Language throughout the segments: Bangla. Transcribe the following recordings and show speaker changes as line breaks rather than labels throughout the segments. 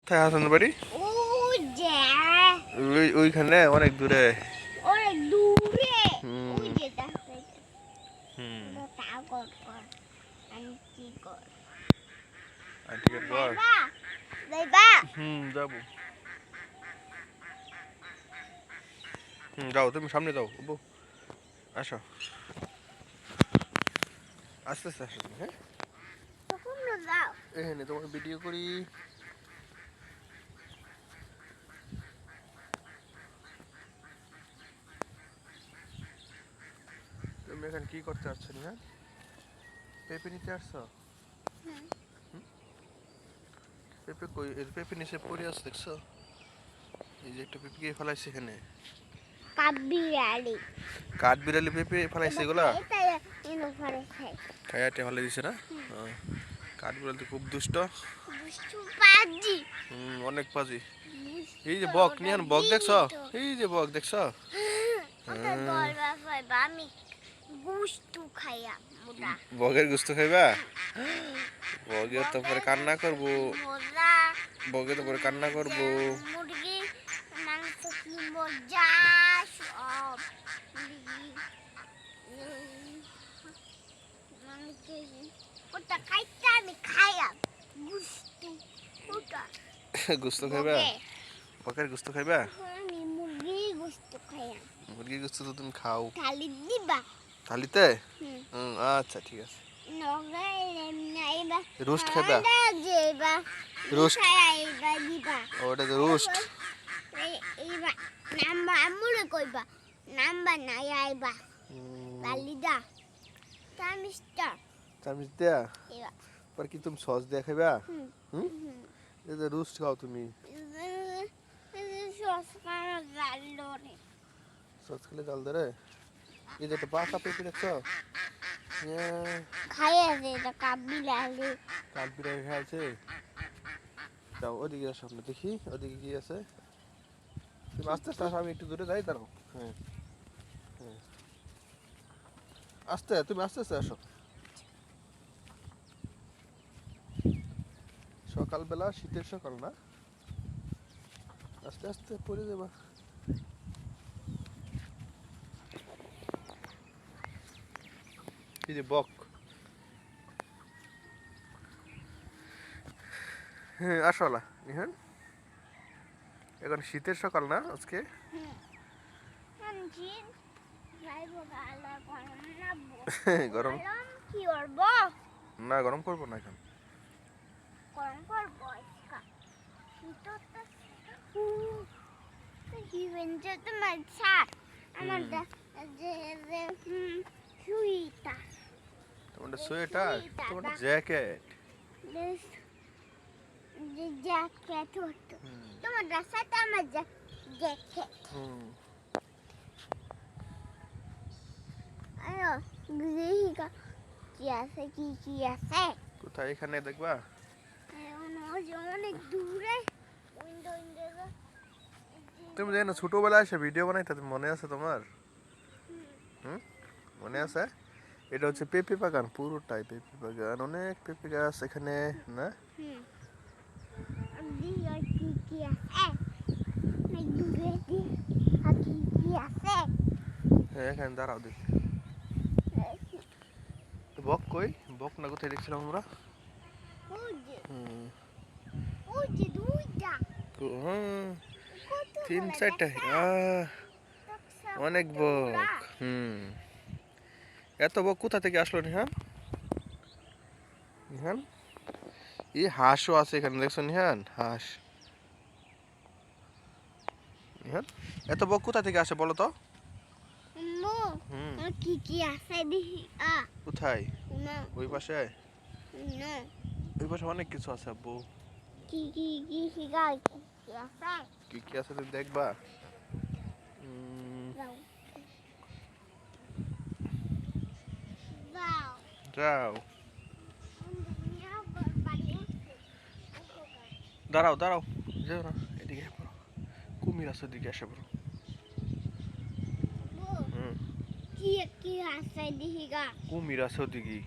কোথায় হাসানের বাড়ি? ওইখানে অনেক দূরে।
অনেক দূরে।
হুম।
ওই যে দেখতে।
হুম।
তা কর কর। আন্টি কর।
আন্টিকে কর।
যাইবা?
যাবো। যাও, তুমি সামনে যাও বাবু। আসো, আস্তে আস্তে আসো তুমি। হ্যাঁ,
তখন যাও।
এখানে তোমার ভিডিও করি। তুমি এখানে কি করতে আসছো? হ্যাঁ, পেঁপে নিতে আসছো? পেঁপে কই? পেঁপে নিচে পড়ে আছে দেখছো? এই যে একটা পেঁপে কে ফেলাইছে এখানে।
কাঠবিড়ালি।
কাঠবিড়ালি পেঁপে ফেলাইছে এগুলা।
খাই।
খাইয়াটে ফেলে দিছে না? কাঠবিড়ালি তো খুব দুষ্ট।
দুষ্টু পাজি।
অনেক পাজি। এই যে বক নিয়ান, বক দেখছো? এই যে বক দেখছো?
আমি গুস্তু খাইয়া মুদা।
বগের গুস্ত খাইবা? বগে তো পরে কান্না করবো।
মজা।
বগে তো পরে কান্না করবো।
মুরগি মাংস কি মজা সব। ওটা খাইতে আমি খাইয়া গুস্তু ওটা।
গুস্ত খাইবা? বকের গুস্ত খাইবা?
আমি মুরগি গুস্তু খাইয়া।
মুরগির গুস্ত তো তুমি খাও।
থালি দিবা?
থালিতে? আচ্ছা ঠিক আছে। রোস্ট খাইবা? রোস্ট? ওটা তো রোস্ট।
কইবা নাম্বার নাই আইবা লালিদা তামিস্টা
চামিচ দেয়া? পর কি তুমি সস দিয়ে খাইবা? এই যে রোস্ট খাও তুমি। সস খেলে জাল ধরে? এই যে একটা পাকা পেঁপে দেখছো?
খাইয়াছে এটা কাবিলালি।
কাঠবিড়ালি খাইছে? যাও ওদিকে আসো, আমরা দেখি ওদিকে কি আছে। তুমি আস্তে আস্তে আসো, আমি একটু দূরে যাই, দাঁড়াও। হ্যাঁ হ্যাঁ, আস্তে, তুমি আস্তে আস্তে আসো। সকালবেলা, শীতের সকাল না, আস্তে আস্তে পড়ে যাবা। এই যে বক। হ্যাঁ আসলা নিহান, এখন শীতের সকাল না আজকে? গরম
কি করব?
না, গরম করবো না এখন।
গরম করব তোমার ছাদ আমার সুইটার।
তোমার সোয়েটার, তোমার জ্যাকেট।
জ্যাকেট হতো তোমার সাথে আমার জ্যাকেট। আয়ো কি আছে, কি কি আছে
কোথায়? এখানে দেখবা?
অনেক দূরে।
তুমি জানো ছোটবেলায় এসে ভিডিও বানাইতে, মনে আছে তোমার? মনে আছে? এটা হচ্ছে পেঁপে বাগান, পুরোটাই পেঁপে বাগান, অনেক পেঁপে গাছ এখানে না? হ্যাঁ এখানে দাঁড়াও দেখি। বক কই? বক না কোথায় দেখছিলাম আমরা? তিন চারটা, অনেক বক। এত বক কোথা থেকে আসলো নিহান? নিহান, এই হাঁসও আছে এখানে দেখছো নিহান? হাঁস। নিহান, এত বক কোথা থেকে আসে বলো তো?
কি কি আছে দেখি।
কোথায়? ওই পাশে? ওই পাশে অনেক কিছু আছে আব্বু।
কি কি কি আছে?
কি কি আছে তুমি দেখবা? যাও, দাঁড়াও দাঁড়াও, যাও না, এদিকে পড়ো। কুমির আছে, ওদিকে এসে পড়ো।
কি কি আছে দেখি গা।
কুমির আছে ওদিকে।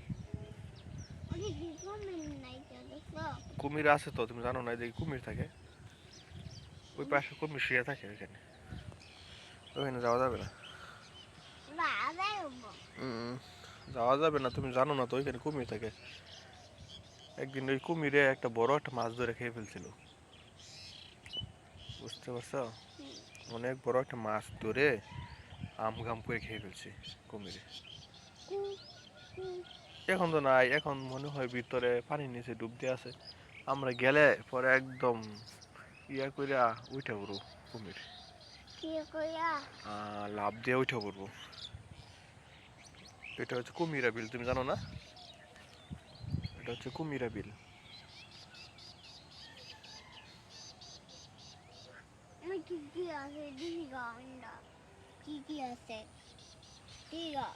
কুমির আছে তো, তুমি জানো না এদিকে কুমির থাকে? ওই পাশে কুমির শুয়ে থাকে ওইখানে, ওইখানে যাওয়া যাবে না। হুম, যাওয়া যাবে না, তুমি জানো না তো ওইখানে কুমির থাকে। একদিন ওই কুমিরে একটা বড় একটা মাছ ধরে খেয়ে ফেলছিল, বুঝতে পারছো? অনেক বড় একটা মাছ ধরে আম ঘাম করে খেয়ে ফেলছে কুমিরে। এখন তো নাই, এখন মনে হয় ভিতরে পানির নিচে ডুব দিয়ে আছে। আমরা গেলে পরে একদম ইয়া কইরা উঠে পড়বো কুমির, লাফ দিয়ে উঠে পড়বো। এটা হচ্ছে কুমিরা বিল, তুমি জানো না? এটা হচ্ছে কুমিরা বিল।
কি আছে দিঘা আন্ডা কি আছে দিঘা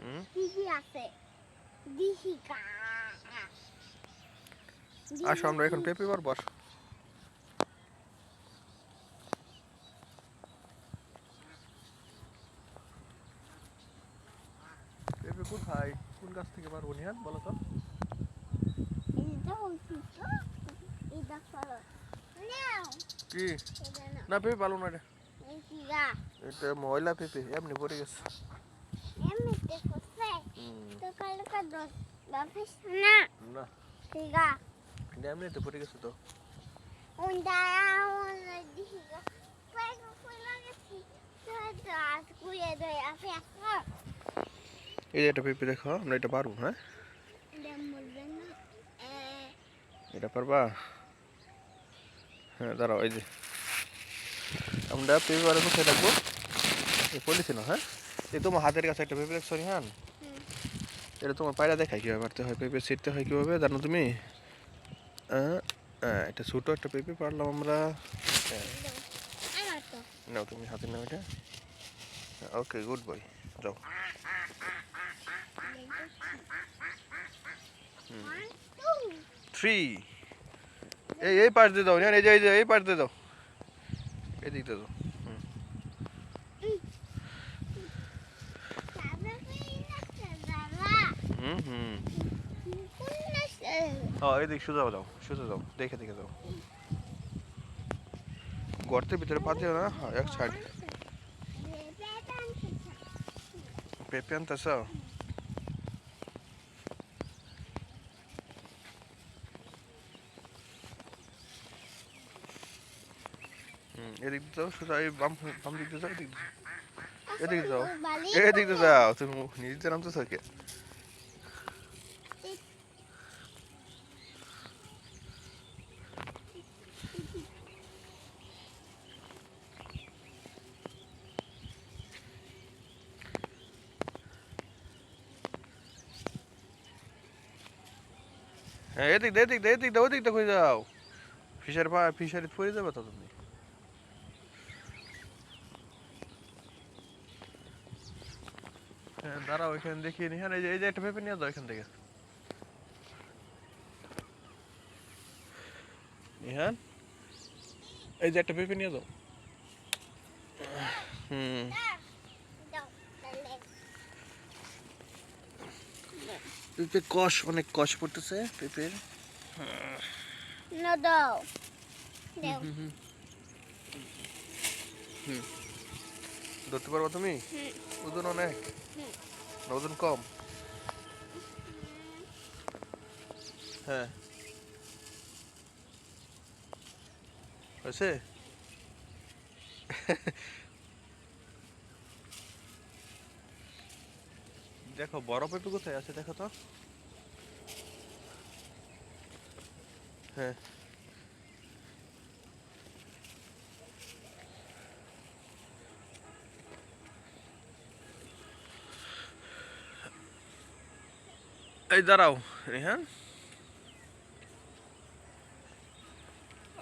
হুম,
কি আছে দিঘা
আসো আমরা এখন পেঁপে পারবো, আসো। পেঁপে কোথায়, কোন গাছ থেকে পারবো নিহান বলো তো?
এটা হচ্ছে তো এটা ফলো নাও
কি
এটা না
না, পেঁপে ভালো না এটা,
এই দিঘা
এটা ময়লা পেঁপে এমনি পড়ে গেছে।
এমনিতে করছে
হুম,
তো কালকে দশ বাফিস না
না
দিঘা
এটা এমনিতে পড়ে গেছে তো।
উন্ডা উন্ডা দিঘা পেগো কইলা গেছি তো আজ কুয়ে দেয় আপনি আসো
এই যে একটা পেঁপে দেখো, আমরা এটা পারবো, হ্যাঁ
দেম বলবেন না
এটা পারবা? হ্যাঁ দাঁড়াও, এই যে আমরা পেঁপে পারবো, কোথায় রাখবো? এই পলিথিন, হ্যাঁ এই তোমার হাতের কাছে একটা পেঁপে দেখছো নিহান, এটা তোমার পায়রা দেখায় কীভাবে পারতে হয়, পেঁপে ছিঁড়তে হয় কীভাবে জানো তুমি? এটা ছোটো একটা পেঁপে পারলাম আমরা।
আমার তো
নাও তুমি হাতে নাও এটা, ওকে গুড বয়, যাও।
1 2
3, এই পাশ দিয়ে দাও নিহান, এই যে এই পাশ দিয়ে দাও, এদিক দিয়ে দাও। হুম হুম, এদিক সোজা যাও, সোজা যাও, দেখে দেখে যাও, গর্তের ভিতরে পা দিও না, হ্যাঁ এক সাইড। পেঁপে আনতেছ? এদিক দিয়ে যাও সোজা, এই বাম বাম দিক দিয়ে যাও, এদিক দিয়ে যাও, এদিক দিয়ে যাও, তুমি নিজে নামতেছ কে? হ্যাঁ এদিক দিয়ে এদিক দিয়ে এদিক দিয়ে ওদিক দিয়ে কই যাও, ফিশারি পড়ে যাবে তো তুমি। হ্যাঁ দাঁড়াও, এখানে দেখিয়ে নি, হ্যাঁ এই যে একটা পেঁপে নিয়ে যাও এখান থেকে, হ্যাঁ এই যে একটা পেঁপে নিয়ে যাও। হুম, পেঁপে কষ, অনেক কষ পড়তেছে পেঁপের।
No, দাও দাও
ধরতে পারবো তুমি? ওজন অনেক না ওজন কম? হ্যাঁ হয়েছে। দেখো বড় পেঁপে কোথায় আছে দেখো তো। হ্যাঁ এই দাঁড়াও রেহান,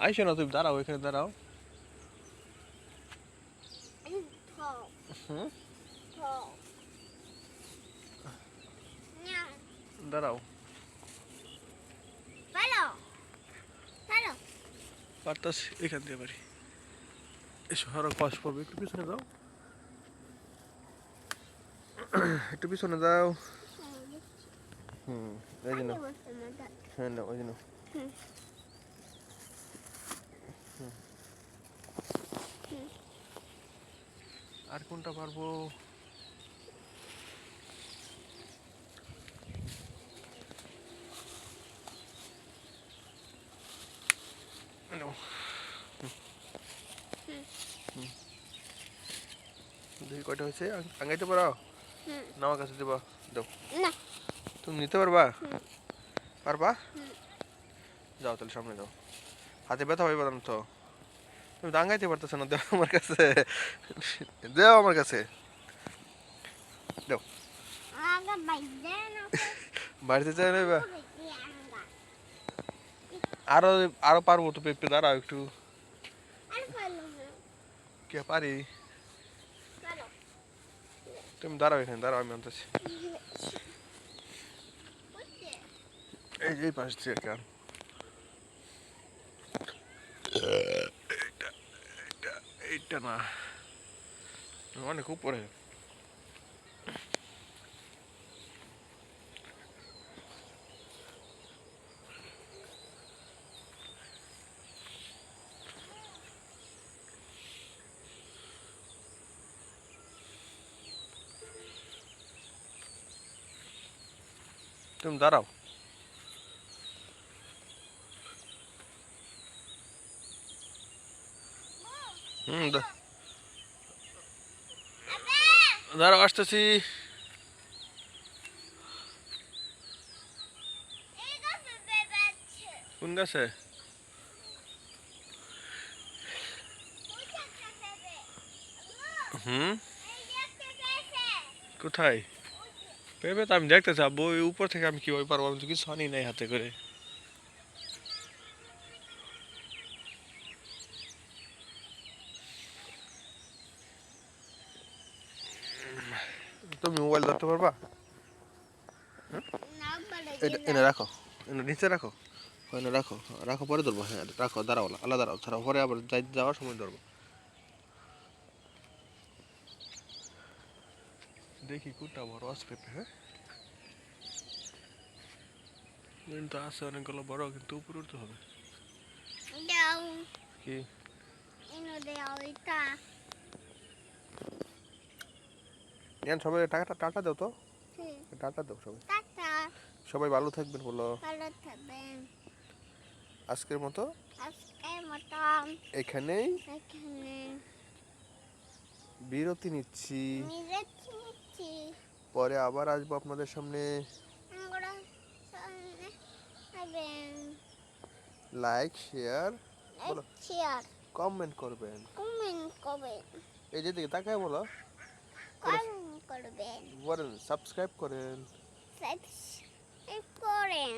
আইসো না তুমি, দাঁড়াও এখানে দাঁড়াও। হুম দাঁড়াও, পারতাস এখান দিয়ে পারি। এসো আরো কষ পড়বে, একটু পিছনে যাও, একটু পিছনে যাও। এই যে নাও, হ্যাঁ নাও, ওই যে নাও। আর কোনটা পারবো? নাও। দেখি কয়টা হয়েছে, আঙ্গাইতে পারো? না আমার কাছে দেবা, দাও।
না।
তুমি নিতে পারবা?
হুম।
পারবা? যাও তাহলে সামনে যাও। হাতে ব্যথা পাইবা না তো। তুমি দাঙ্গাইতে পারতেছো না, দেও আমার কাছে। দেও আমার কাছে। দাও।
আগা বাইদে না।
বাড়িতে চাই নেবা?
কি আঙ্গা।
আরো আরো পারবো তো, পেঁপে দাঁড়াও একটু।
আর পারলো না।
কে পারি?
চলো।
তুমি দাঁড়াও এখানে, দাঁড়াও আমি আনতেছি।
বুঝছে?
এই যে এই পাশ দিয়ে কেন? এইটা এইটা এইটা না, অনেক উপরে। তুমি দাঁড়াও। দাঁড়াও আসতেছি।
এই গাছে পেঁপে আছে।
কোন গাছে?
বুঝছে একটা পেঁপে।
হুম,
এই যে একটা পেঁপে।
কোথায়? পেঁপে তো আমি দেখতেছি আব্বু, ওই উপর থেকে আমি কিভাবে পারবো? আমি তো কিছু আনি নাই হাতে করে। তুমি মোবাইল ধরতে পারবা?
না বলে
এটা এনে রাখো, এনে নিচে রাখো। এনে রাখো, রাখো পরে ধরবো। হ্যাঁ রাখো, দাঁড়াও, আলাদা দাঁড়াও, ছাড়াও পরে আবার যাওয়ার সময় ধরবো। দেখি কোনটা বড় আছে পেঁপে। হ্যাঁ কিন্তু আছে অনেকগুলো বড়, কিন্তু উপরে উঠতে হবে।
দাও।
কি?
এনে দাও এটা।
ইয়ান সবাই টাকাটা টাটা দাও তো,
হুম।
টাটা দাও সবাই।
টাটা।
সবাই ভালো থাকবেন বলো।
ভালো থাকবেন।
আজকের মতো
আজকের মতন
এখানেই
এখানে
বিরতি নিচ্ছি।
বিরতি নিচ্ছি।
পরে আবার আসবো আপনাদের সামনে।
আমরা সামনে হবেন।
লাইক শেয়ার বলো,
শেয়ার
কমেন্ট করবেন।
কমেন্ট করবেন।
এই যেদিকে তাকায় বলো,
কমেন্ট করবেন।
বলেন সাবস্ক্রাইব করেন,
সাবস্ক্রাইব করেন।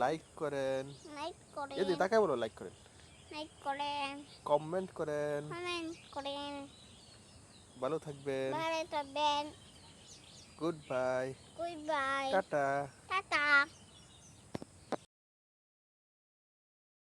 লাইক করেন।
লাইক করেন।
এদিকে তাকায় বলো, লাইক করেন,
লাইক করেন।
কমেন্ট করেন।
কমেন্ট করেন।
ভালো থাকবেন।
ভালো থাকবেন।
Good bye,
good bye.
Tata.
Tata.